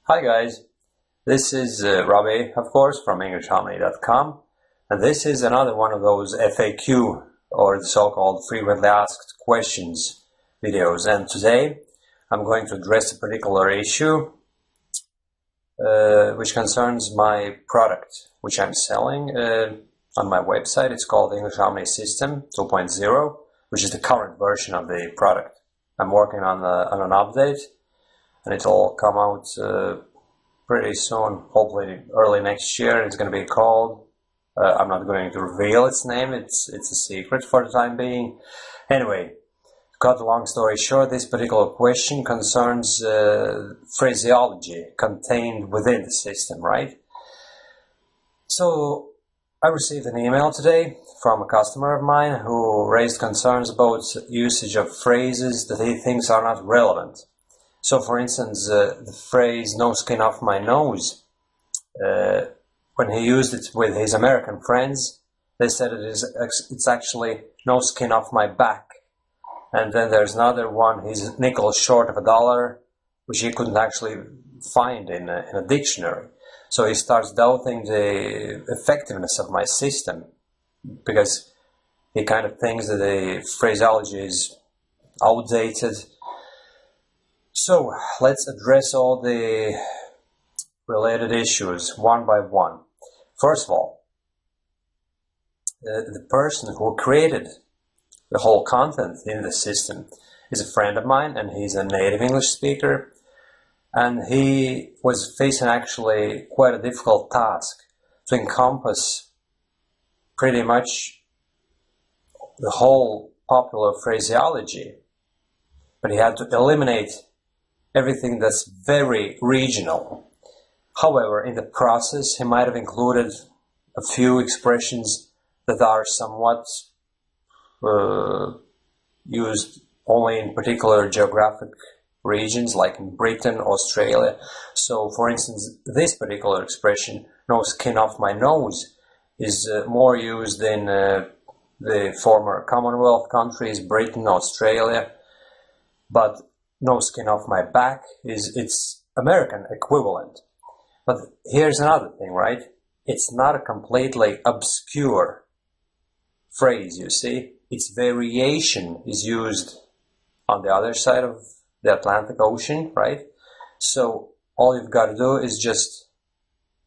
Hi guys, this is Robbie, of course, from EnglishHarmony.com, and this is another one of those FAQ, or the so-called frequently asked questions videos. And today I'm going to address a particular issue which concerns my product, which I'm selling on my website. It's called English Harmony System 2.0, which is the current version of the product. I'm working on an update, and it'll come out pretty soon, hopefully early next year. It's going to be called, I'm not going to reveal its name, it's a secret for the time being. Anyway, to cut a long story short, this particular question concerns phraseology contained within the system, right? So I received an email today from a customer of mine who raised concerns about usage of phrases that he thinks are not relevant. So, for instance, the phrase "no skin off my nose," when he used it with his American friends, they said it's actually "no skin off my back." And then there's another one, he's nickel short of $1, which he couldn't actually find in a dictionary. So he starts doubting the effectiveness of my system, because he kind of thinks that the phraseology is outdated. So let's address all the related issues one by one. First of all, the person who created the whole content in the system is a friend of mine, and he's a native English speaker, and he was facing actually quite a difficult task to encompass pretty much the whole popular phraseology, but he had to eliminate everything that's very regional. However, in the process, he might have included a few expressions that are somewhat used only in particular geographic regions, like in Britain, Australia. So, for instance, this particular expression, "no skin off my nose," is more used in the former Commonwealth countries, Britain, Australia, but "no skin off my back" is its American equivalent. But here's another thing, right? It's not a completely obscure phrase, you see. Its variation is used on the other side of the Atlantic Ocean, right? So all you've got to do is just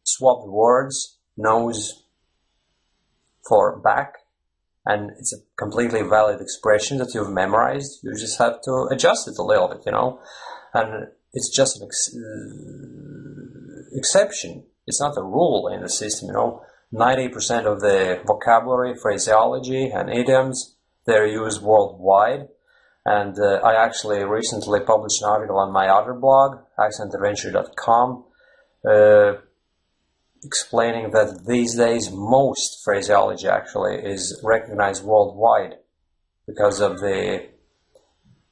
swap the words, nose for back, and it's a completely valid expression that you've memorized. You just have to adjust it a little bit, and it's just an exception. It's not a rule in the system, 90% of the vocabulary, phraseology, and idioms, they're used worldwide. And I actually recently published an article on my other blog, accentadventure.com, explaining that these days most phraseology actually is recognized worldwide because of the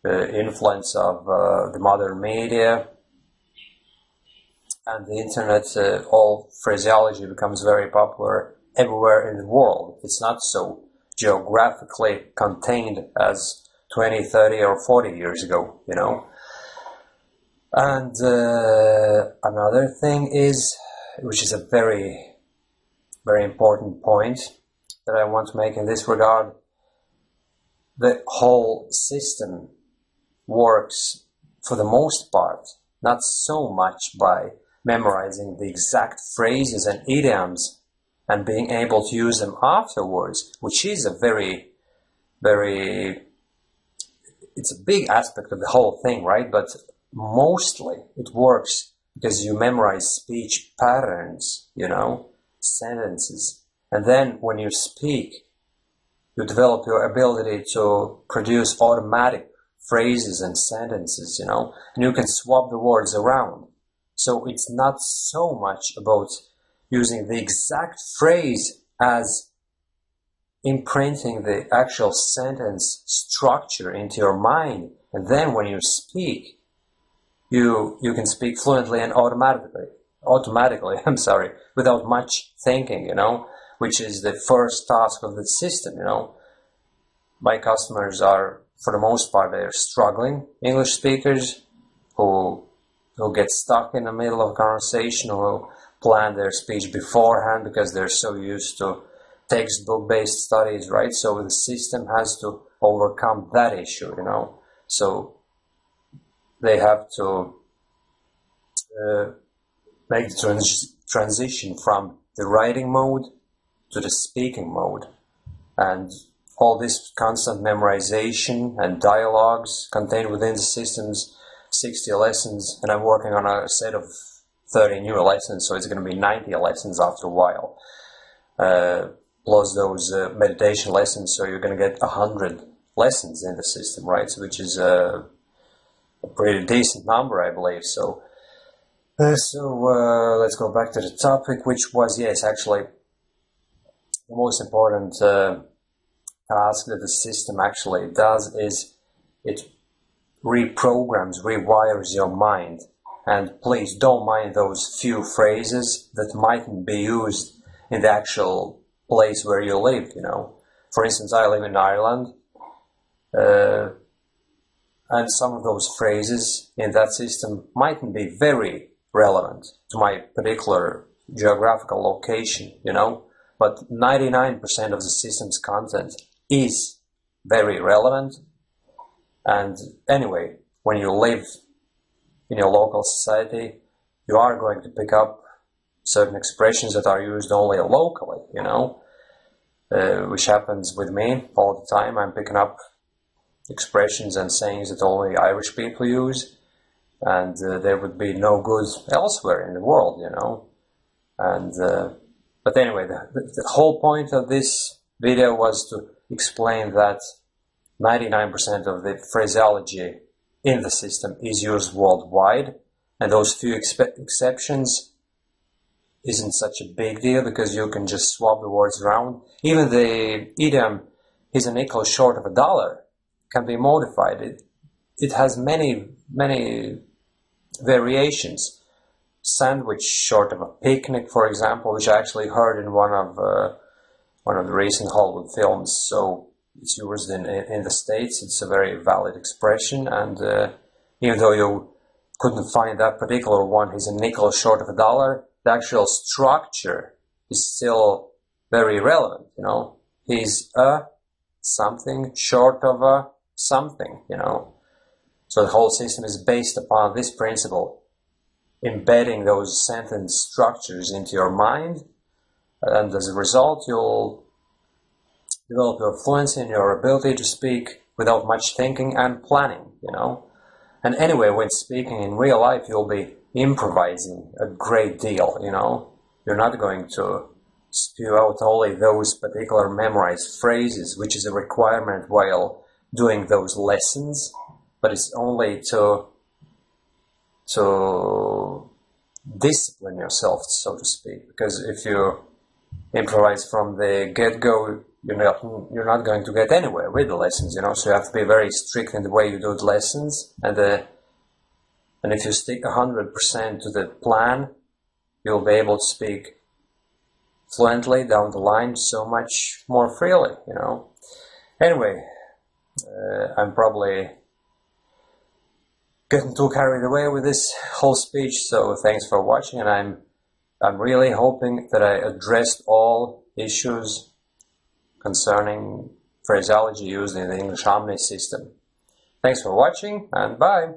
influence of the modern media and the internet. All phraseology becomes very popular everywhere in the world. It's not so geographically contained as 20, 30 or 40 years ago, And another thing is, which is a very, very important point that I want to make in this regard, the whole system works, for the most part, not so much by memorizing the exact phrases and idioms and being able to use them afterwards, which is a very, very, it's a big aspect of the whole thing, right? But mostly it works because you memorize speech patterns, sentences. And then when you speak, you develop your ability to produce automatic phrases and sentences, and you can swap the words around. So it's not so much about using the exact phrase as imprinting the actual sentence structure into your mind. And then when you speak, you can speak fluently and automatically, without much thinking, which is the first task of the system, My customers are, for the most part, they're struggling English speakers who who get stuck in the middle of a conversation, who plan their speech beforehand because they're so used to textbook-based studies, right? So the system has to overcome that issue, you know. So they have to make the transition from the writing mode to the speaking mode. And all this constant memorization and dialogues contained within the system's 60 lessons, and I'm working on a set of 30 new lessons, so it's going to be 90 lessons after a while, plus those meditation lessons, so you're going to get 100 lessons in the system, right? So, which is a pretty decent number, I believe. So let's go back to the topic, which was, yes, actually the most important task that the system actually does is it reprograms, rewires your mind. And please don't mind those few phrases that mightn't be used in the actual place where you live, you know. For instance, I live in Ireland, and some of those phrases in that system mightn't be very relevant to my particular geographical location, you know. But 99% of the system's content is very relevant. And anyway, when you live in your local society, you are going to pick up certain expressions that are used only locally, you know, which happens with me all the time. I'm picking up expressions and sayings that only Irish people use, and there would be no good elsewhere in the world, you know. And but anyway, the whole point of this video was to explain that 99% of the phraseology in the system is used worldwide, and those few exceptions isn't such a big deal because you can just swap the words around. Even the idiom, "he's a nickel short of a dollar," can be modified. It has many variations. Sandwich short of a picnic, for example, which I actually heard in one of the recent Hollywood films. So it's used in the States. It's a very valid expression, and even though you couldn't find that particular one, "he's a nickel short of a dollar," the actual structure is still very relevant, you know. He's a something short of a something, you know. So the whole system is based upon this principle, embedding those sentence structures into your mind, and as a result you'll develop your fluency and your ability to speak without much thinking and planning, you know. And anyway, when speaking in real life, you'll be improvising a great deal, you know. You're not going to spew out only those particular memorized phrases, which is a requirement while doing those lessons, but it's only to discipline yourself, so to speak, because if you improvise from the get-go, you're not going to get anywhere with the lessons, you know. So you have to be very strict in the way you do the lessons, and if you stick 100% to the plan, you'll be able to speak fluently down the line so much more freely, you know. Anyway, I'm probably getting too carried away with this whole speech, so thanks for watching, and I'm really hoping that I addressed all issues concerning phraseology used in the English Omni system. Thanks for watching, and bye!